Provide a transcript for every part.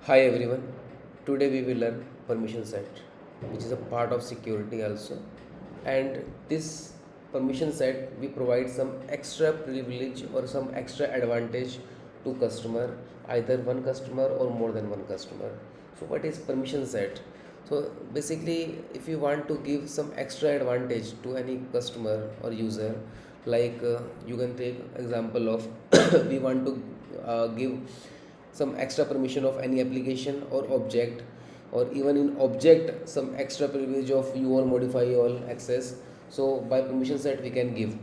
Hi everyone. Today we will learn permission set, which is a part of security also. And this permission set we provide some extra privilege or some extra advantage to customer, either one customer or more than one customer. So what is permission set? So basically, if you want to give some extra advantage to any customer or user, like you can take example of we want to give some extra permission of any application or object, or even in object some extra privilege of view or modify all access. So by permission set we can give,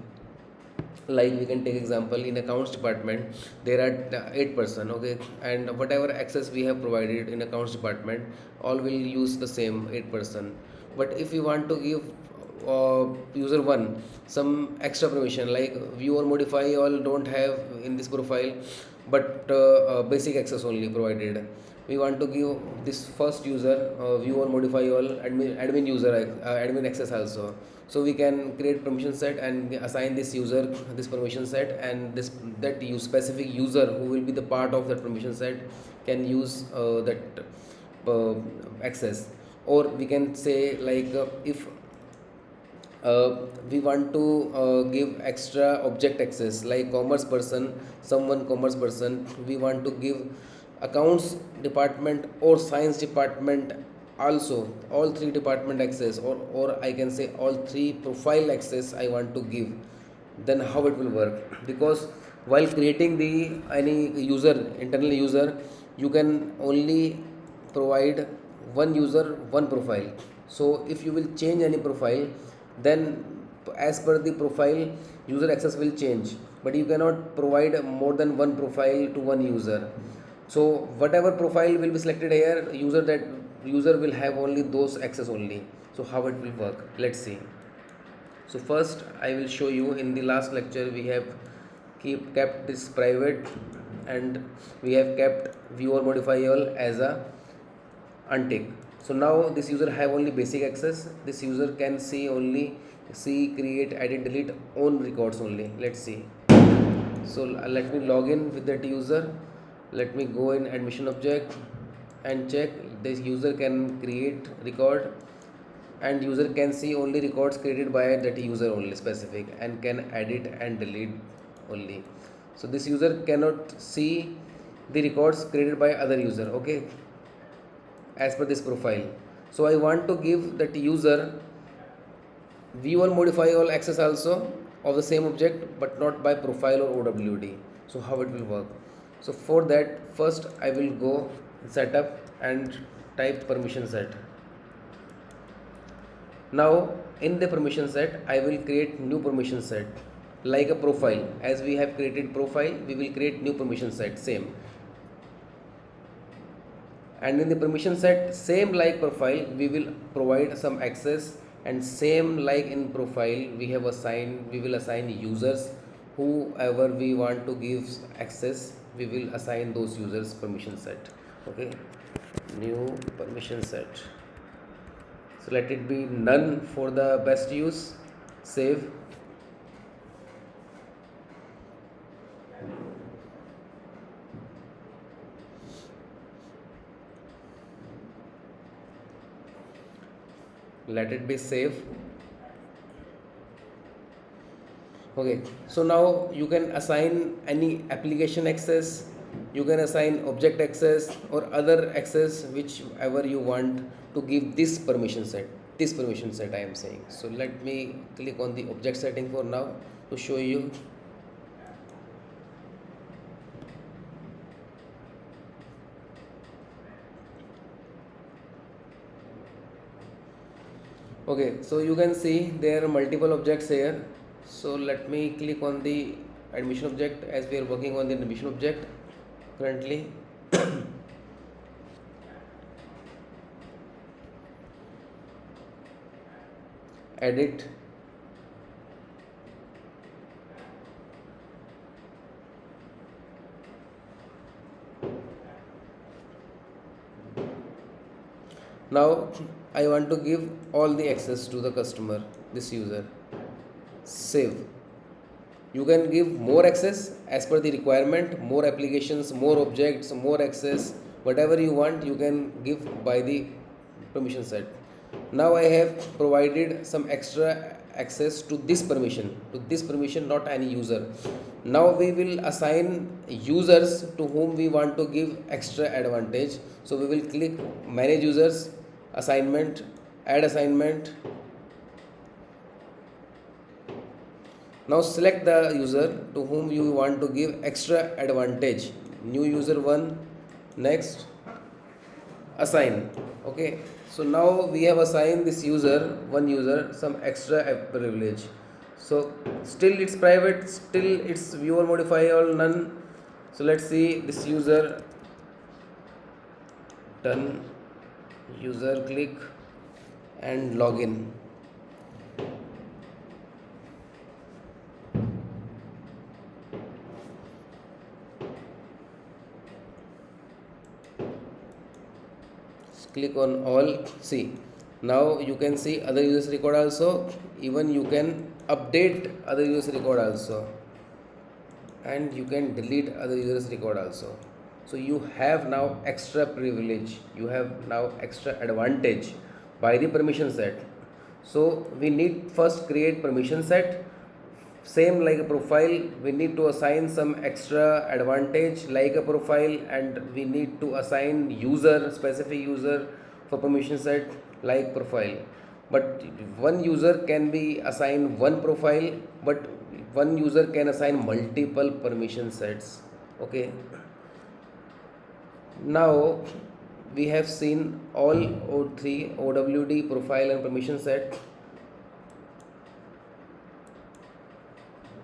like we can take example in accounts department. There are 8 person, okay, and whatever access we have provided in accounts department, all will use the same 8 person. But if you want to give user one some extra permission, like view or modify all don't have in this profile, but basic access only provided. We want to give this first user view or modify all admin user admin access also. So we can create permission set and assign this user this permission set, and this that use specific user who will be the part of that permission set can use that uh, access. Or we can say, like if we want to give extra object access, like commerce person, someone commerce person, we want to give accounts department or science department also, all three department access, or I can say all three profile access I want to give. Then how it will work? Because while creating the any user, internal user, you can only provide one user one profile. So if you will change any profile, then as per the profile user access will change, but you cannot provide more than one profile to one user. So whatever profile will be selected here, user will have only those access only. So how it will work, let's see. So first I will show you. In the last lecture we have kept this private, and we have kept view or modify all as a untick. So now this user have only basic access. This user can see, create, edit, delete own records only. Let's see. So let me log in with that user. Let me go in admission object and check. This user can create record, and user can see only records created by that user only specific, and can edit and delete only. So this user cannot see the records created by other user, okay, as per this profile. So I want to give that user view or modify all access also of the same object, but not by profile or OWD. So how it will work? So for that, first I will go setup and type permission set. Now in the permission set I will create new permission set, like a profile. As we have created profile, we will create new permission set same. And in the permission set, same like profile, we will provide some access, and same like in profile we will assign users. Whoever we want to give access, we will assign those users permission set. Okay, new permission set. So let it be none for the best use. Save. Let it be save. Okay, so now you can assign any application access, you can assign object access or other access whichever you want to give this permission set. This permission set I am saying. So let me click on the object setting for now to show you. Okay, so you can see there are multiple objects here. So let me click on the admission object, as we are working on the admission object currently. Edit. Now I want to give all the access to the customer, this user. Save. You can give more access as per the requirement, more applications, more objects, more access, whatever you want you can give by the permission set. Now I have provided some extra access to this permission, not any user. Now we will assign users to whom we want to give extra advantage. So we will click manage users, assignment, add assignment. Now select the user to whom you want to give extra advantage. New user 1, next assign. Okay, so now we have assigned this user, one user, some extra privilege. So still it's private, still it's view or modify all, none. So let's see this user, done, user, click and login. Click on all. See, now you can see other users record also, even you can update other users record also, and you can delete other users record also. So you have now extra privilege, you have now extra advantage by the permission set. So we need first create permission set, same like a profile, we need to assign some extra advantage like a profile, and we need to assign user, specific user for permission set like profile. But one user can be assigned one profile, but one user can assign multiple permission sets. Okay, now we have seen all O3 OWD profile and permission set.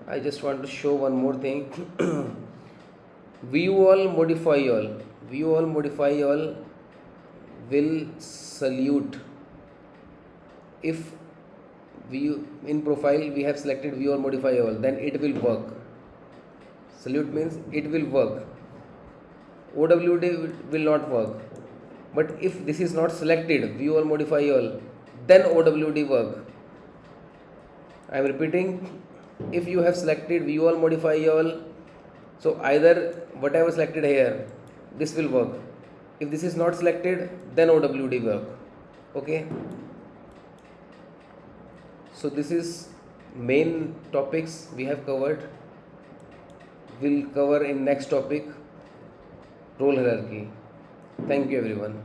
I just want to show one more thing. View all, modify all. View all, modify all will salute if view in profile we have selected view all, modify all, then it will work. Salute means it will work. OWD will not work. But if this is not selected, view all, modify all, then OWD work. I am repeating, if you have selected view all, modify all, so either whatever selected here, this will work. If this is not selected, then OWD work. Okay, so this is main topics we have covered. We'll cover in next topic, role hierarchy. Thank you everyone.